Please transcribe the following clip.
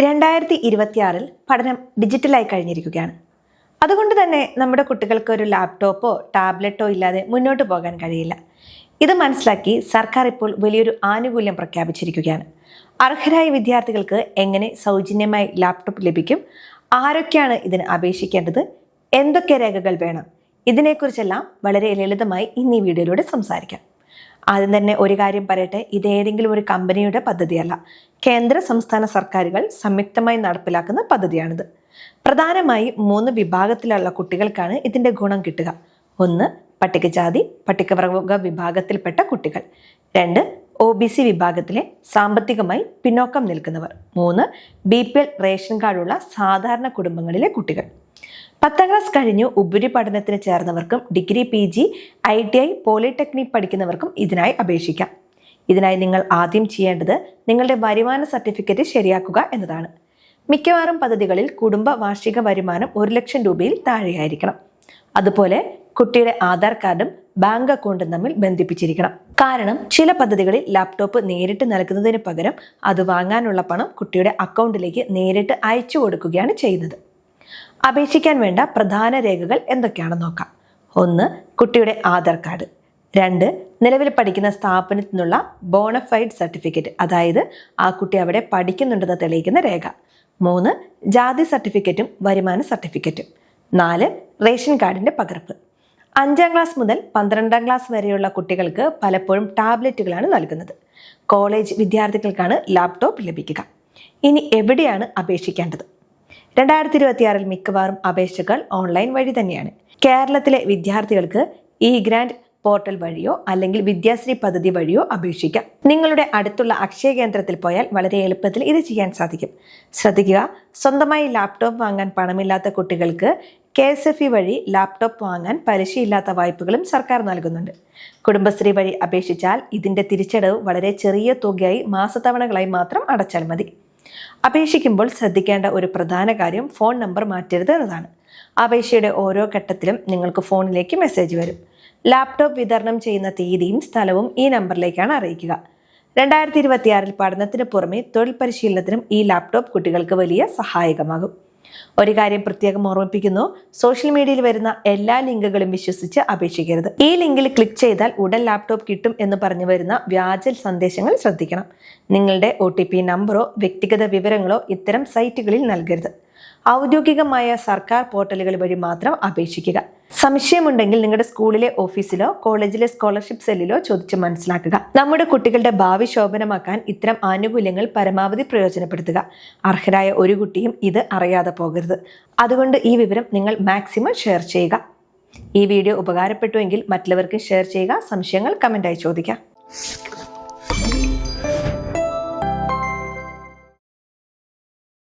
2026 പഠനം ഡിജിറ്റലായി കഴിഞ്ഞിരിക്കുകയാണ്. അതുകൊണ്ട് തന്നെ നമ്മുടെ കുട്ടികൾക്ക് ഒരു ലാപ്ടോപ്പോ ടാബ്ലറ്റോ ഇല്ലാതെ മുന്നോട്ട് പോകാൻ കഴിയില്ല. ഇത് മനസ്സിലാക്കി സർക്കാർ ഇപ്പോൾ വലിയൊരു ആനുകൂല്യം പ്രഖ്യാപിച്ചിരിക്കുകയാണ്. അർഹരായ വിദ്യാർത്ഥികൾക്ക് എങ്ങനെ സൗജന്യമായി ലാപ്ടോപ്പ് ലഭിക്കും, ആരൊക്കെയാണ് ഇതിന് അപേക്ഷിക്കേണ്ടത്, എന്തൊക്കെ രേഖകൾ വേണം, ഇതിനെക്കുറിച്ചെല്ലാം വളരെ ലളിതമായി ഇന്ന് ഈ വീഡിയോയിലൂടെ സംസാരിക്കാം. ആദ്യം തന്നെ ഒരു കാര്യം പറയട്ടെ, ഇത് ഏതെങ്കിലും ഒരു കമ്പനിയുടെ പദ്ധതിയല്ല. കേന്ദ്ര സംസ്ഥാന സർക്കാരുകൾ സംയുക്തമായി നടപ്പിലാക്കുന്ന പദ്ധതിയാണിത്. പ്രധാനമായും 3 വിഭാഗത്തിലുള്ള കുട്ടികൾക്കാണ് ഇതിന്റെ ഗുണം കിട്ടുക. 1. പട്ടികജാതി പട്ടികവർഗ വിഭാഗത്തിൽപ്പെട്ട കുട്ടികൾ. 2. OBC വിഭാഗത്തിലെ സാമ്പത്തികമായി പിന്നോക്കം നിൽക്കുന്നവർ. 3. BPL റേഷൻ കാർഡുള്ള സാധാരണ കുടുംബങ്ങളിലെ കുട്ടികൾ. 10ാം ക്ലാസ് കഴിഞ്ഞു ഉപരിപഠനത്തിന് ചേർന്നവർക്കും ഡിഗ്രി, PG, ITI, പോളിടെക്നിക് പഠിക്കുന്നവർക്കും ഇതിനായി അപേക്ഷിക്കാം. ഇതിനായി നിങ്ങൾ ആദ്യം ചെയ്യേണ്ടത് നിങ്ങളുടെ വരുമാന സർട്ടിഫിക്കറ്റ് ശരിയാക്കുക എന്നതാണ്. മിക്കവാറും പദ്ധതികളിൽ കുടുംബ വാർഷിക വരുമാനം 1 ലക്ഷം രൂപയിൽ താഴെയായിരിക്കണം. അതുപോലെ കുട്ടിയുടെ ആധാർ കാർഡും ബാങ്ക് അക്കൗണ്ടും തമ്മിൽ ബന്ധിപ്പിച്ചിരിക്കണം. കാരണം ചില പദ്ധതികളിൽ ലാപ്ടോപ്പ് നേരിട്ട് നൽകുന്നതിന് പകരം അത് വാങ്ങാനുള്ള പണം കുട്ടിയുടെ അക്കൗണ്ടിലേക്ക് നേരിട്ട് അയച്ചു കൊടുക്കുകയാണ് ചെയ്യുന്നത്. അപേക്ഷിക്കാൻ വേണ്ട പ്രധാന രേഖകൾ എന്തൊക്കെയാണെന്ന് നോക്കാം. 1. കുട്ടിയുടെ ആധാർ കാർഡ്. 2. നിലവിൽ പഠിക്കുന്ന സ്ഥാപനത്തിൽ നിന്നുള്ള ബോണഫൈഡ് സർട്ടിഫിക്കറ്റ്, അതായത് ആ കുട്ടി അവിടെ പഠിക്കുന്നുണ്ടെന്ന് തെളിയിക്കുന്ന രേഖ. 3. ജാതി സർട്ടിഫിക്കറ്റും വരുമാന സർട്ടിഫിക്കറ്റും. 4. റേഷൻ കാർഡിന്റെ പകർപ്പ്. 5ാം ക്ലാസ് മുതൽ 12ാം ക്ലാസ് വരെയുള്ള കുട്ടികൾക്ക് പലപ്പോഴും ടാബ്ലറ്റുകളാണ് നൽകുന്നത്. കോളേജ് വിദ്യാർത്ഥികൾക്കാണ് ലാപ്ടോപ്പ് ലഭിക്കുക. ഇനി എവിടെയാണ് അപേക്ഷിക്കേണ്ടത്? 2026 മിക്കവാറും അപേക്ഷകൾ ഓൺലൈൻ വഴി തന്നെയാണ്. കേരളത്തിലെ വിദ്യാർത്ഥികൾക്ക് E-ഗ്രാന്റ് പോർട്ടൽ വഴിയോ അല്ലെങ്കിൽ വിദ്യാശ്രീ പദ്ധതി വഴിയോ അപേക്ഷിക്കാം. നിങ്ങളുടെ അടുത്തുള്ള അക്ഷയ കേന്ദ്രത്തിൽ പോയാൽ വളരെ എളുപ്പത്തിൽ ഇത് ചെയ്യാൻ സാധിക്കും. ശ്രദ്ധിക്കുക, സ്വന്തമായി ലാപ്ടോപ്പ് വാങ്ങാൻ പണമില്ലാത്ത കുട്ടികൾക്ക് KSFE വഴി ലാപ്ടോപ്പ് വാങ്ങാൻ പലിശയില്ലാത്ത വായ്പകളും സർക്കാർ നൽകുന്നുണ്ട്. കുടുംബശ്രീ വഴി അപേക്ഷിച്ചാൽ ഇതിന്റെ തിരിച്ചടവ് വളരെ ചെറിയ തുകയായി മാസത്തവണകളായി മാത്രം അടച്ചാൽ മതി. അപേക്ഷിക്കുമ്പോൾ ശ്രദ്ധിക്കേണ്ട ഒരു പ്രധാന കാര്യം ഫോൺ നമ്പർ മാറ്റരുത് എന്നതാണ്. അപേക്ഷയുടെ ഓരോ ഘട്ടത്തിലും നിങ്ങൾക്ക് ഫോണിലേക്ക് മെസ്സേജ് വരും. ലാപ്ടോപ്പ് വിതരണം ചെയ്യുന്ന തീയതിയും സ്ഥലവും ഈ നമ്പറിലേക്കാണ് അറിയിക്കുക. 2026 പഠനത്തിന് പുറമെ തൊഴിൽ പരിശീലനത്തിനും ഈ ലാപ്ടോപ്പ് കുട്ടികൾക്ക് വലിയ സഹായകമാകും. ഒരു കാര്യം പ്രത്യേകം ഓർമ്മിപ്പിക്കുന്നു, സോഷ്യൽ മീഡിയയിൽ വരുന്ന എല്ലാ ലിങ്കുകളും വിശ്വസിച്ച് അപേക്ഷിക്കരുത്. ഈ ലിങ്കിൽ ക്ലിക്ക് ചെയ്താൽ ഉടൻ ലാപ്ടോപ്പ് കിട്ടും എന്ന് പറഞ്ഞു വരുന്ന വ്യാജ സന്ദേശങ്ങൾ ശ്രദ്ധിക്കണം. നിങ്ങളുടെ OTP നമ്പറോ വ്യക്തിഗത വിവരങ്ങളോ ഇത്തരം സൈറ്റുകളിൽ നൽകരുത്. ഔദ്യോഗികമായ സർക്കാർ പോർട്ടലുകൾ വഴി മാത്രം അപേക്ഷിക്കുക. സംശയമുണ്ടെങ്കിൽ നിങ്ങളുടെ സ്കൂളിലെ ഓഫീസിലോ കോളേജിലെ സ്കോളർഷിപ്പ് സെല്ലിലോ ചോദിച്ച് മനസ്സിലാക്കുക. നമ്മുടെ കുട്ടികളുടെ ഭാവി ശോഭനമാക്കാൻ ഇത്തരം ആനുകൂല്യങ്ങൾ പരമാവധി പ്രയോജനപ്പെടുത്തുക. അർഹരായ ഒരു കുട്ടിയും ഇത് അറിയാതെ പോകരുത്. അതുകൊണ്ട് ഈ വിവരം നിങ്ങൾ മാക്സിമം ഷെയർ ചെയ്യുക. ഈ വീഡിയോ ഉപകാരപ്പെട്ടുവെങ്കിൽ മറ്റുള്ളവർക്ക് ഷെയർ ചെയ്യുക. സംശയങ്ങൾ കമന്റായി ചോദിക്കാം.